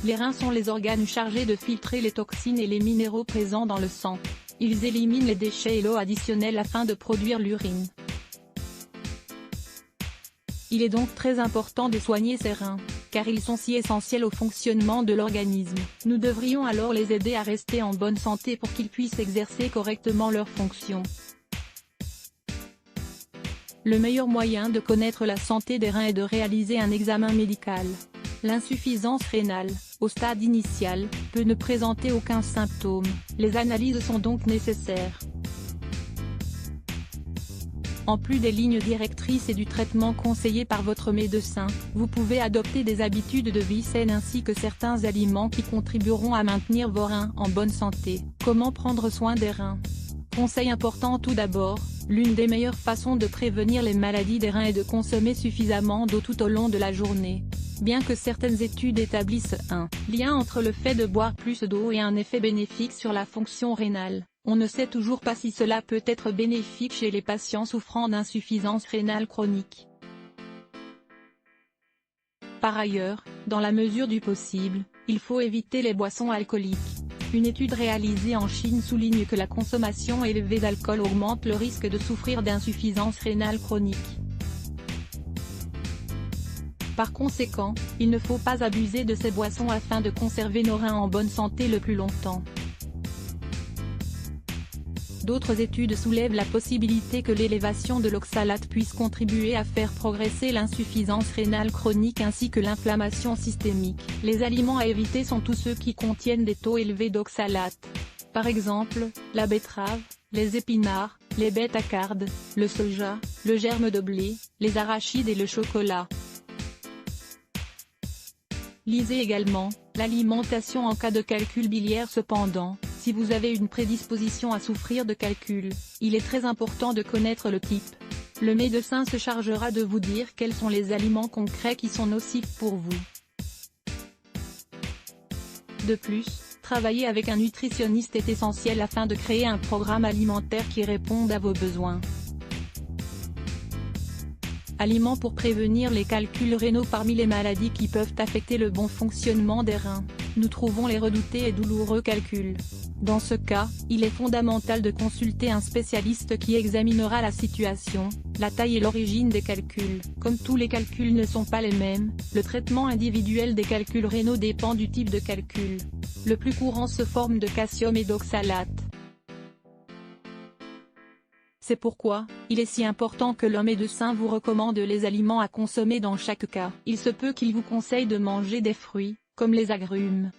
Les reins sont les organes chargés de filtrer les toxines et les minéraux présents dans le sang. Ils éliminent les déchets et l'eau additionnelle afin de produire l'urine. Il est donc très important de soigner ces reins, car ils sont si essentiels au fonctionnement de l'organisme. Nous devrions alors les aider à rester en bonne santé pour qu'ils puissent exercer correctement leurs fonctions. Le meilleur moyen de connaître la santé des reins est de réaliser un examen médical. L'insuffisance rénale, au stade initial, peut ne présenter aucun symptôme. Les analyses sont donc nécessaires. En plus des lignes directrices et du traitement conseillé par votre médecin, vous pouvez adopter des habitudes de vie saines ainsi que certains aliments qui contribueront à maintenir vos reins en bonne santé. Comment prendre soin des reins? Conseil important tout d'abord, l'une des meilleures façons de prévenir les maladies des reins est de consommer suffisamment d'eau tout au long de la journée. Bien que certaines études établissent un lien entre le fait de boire plus d'eau et un effet bénéfique sur la fonction rénale, on ne sait toujours pas si cela peut être bénéfique chez les patients souffrant d'insuffisance rénale chronique. Par ailleurs, dans la mesure du possible, il faut éviter les boissons alcooliques. Une étude réalisée en Chine souligne que la consommation élevée d'alcool augmente le risque de souffrir d'insuffisance rénale chronique. Par conséquent, il ne faut pas abuser de ces boissons afin de conserver nos reins en bonne santé le plus longtemps. D'autres études soulèvent la possibilité que l'élévation de l'oxalate puisse contribuer à faire progresser l'insuffisance rénale chronique ainsi que l'inflammation systémique. Les aliments à éviter sont tous ceux qui contiennent des taux élevés d'oxalate. Par exemple, la betterave, les épinards, les bêtes à cardes, le soja, le germe de blé, les arachides et le chocolat. Lisez également, l'alimentation en cas de calcul biliaire. Cependant, si vous avez une prédisposition à souffrir de calcul, il est très important de connaître le type. Le médecin se chargera de vous dire quels sont les aliments concrets qui sont nocifs pour vous. De plus, travailler avec un nutritionniste est essentiel afin de créer un programme alimentaire qui réponde à vos besoins. Aliments pour prévenir les calculs rénaux. Parmi les maladies qui peuvent affecter le bon fonctionnement des reins, nous trouvons les redoutés et douloureux calculs. Dans ce cas, il est fondamental de consulter un spécialiste qui examinera la situation, la taille et l'origine des calculs. Comme tous les calculs ne sont pas les mêmes, le traitement individuel des calculs rénaux dépend du type de calcul. Le plus courant se forme de calcium et d'oxalate. C'est pourquoi, il est si important que le médecin vous recommande les aliments à consommer dans chaque cas. Il se peut qu'il vous conseille de manger des fruits, comme les agrumes.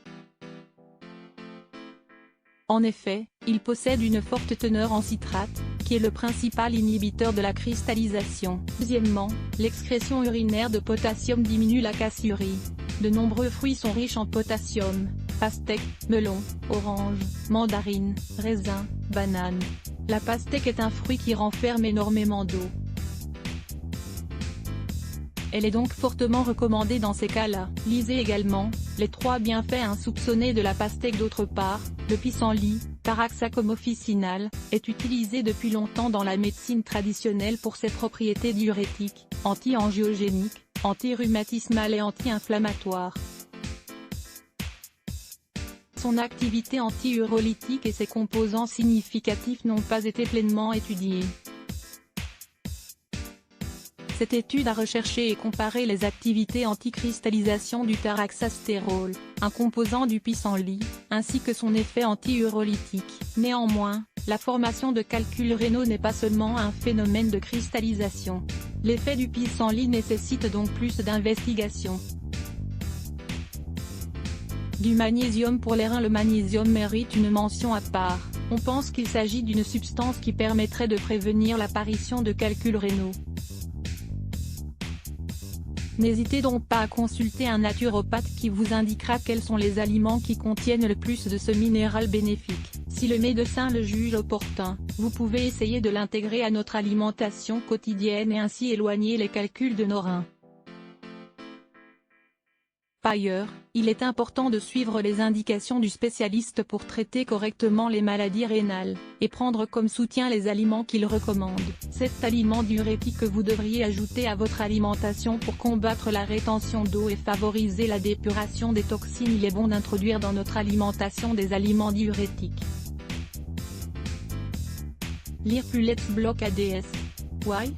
En effet, ils possèdent une forte teneur en citrate, qui est le principal inhibiteur de la cristallisation. Deuxièmement, l'excrétion urinaire de potassium diminue la cassurie. De nombreux fruits sont riches en potassium: pastèque, melon, orange, mandarine, raisin, banane. La pastèque est un fruit qui renferme énormément d'eau. Elle est donc fortement recommandée dans ces cas-là. Lisez également, les 3 bienfaits insoupçonnés de la pastèque. D'autre part, le pissenlit, Taraxacum officinal, est utilisé depuis longtemps dans la médecine traditionnelle pour ses propriétés diurétiques, anti-angiogéniques, anti-rhumatismales et anti-inflammatoires. Son activité anti-urolytique et ses composants significatifs n'ont pas été pleinement étudiés. Cette étude a recherché et comparé les activités anti-cristallisation du taraxastérol, un composant du pissenlit, ainsi que son effet anti-urolytique. Néanmoins, la formation de calculs rénaux n'est pas seulement un phénomène de cristallisation. L'effet du pissenlit nécessite donc plus d'investigation. Du magnésium pour les reins. Le magnésium mérite une mention à part. On pense qu'il s'agit d'une substance qui permettrait de prévenir l'apparition de calculs rénaux. N'hésitez donc pas à consulter un naturopathe qui vous indiquera quels sont les aliments qui contiennent le plus de ce minéral bénéfique. Si le médecin le juge opportun, vous pouvez essayer de l'intégrer à notre alimentation quotidienne et ainsi éloigner les calculs de nos reins. Par ailleurs, il est important de suivre les indications du spécialiste pour traiter correctement les maladies rénales, et prendre comme soutien les aliments qu'il recommande. 7 aliments diurétiques que vous devriez ajouter à votre alimentation pour combattre la rétention d'eau et favoriser la dépuration des toxines. Il est bon d'introduire dans notre alimentation des aliments diurétiques. Lire plus Let's Block ADS. Why?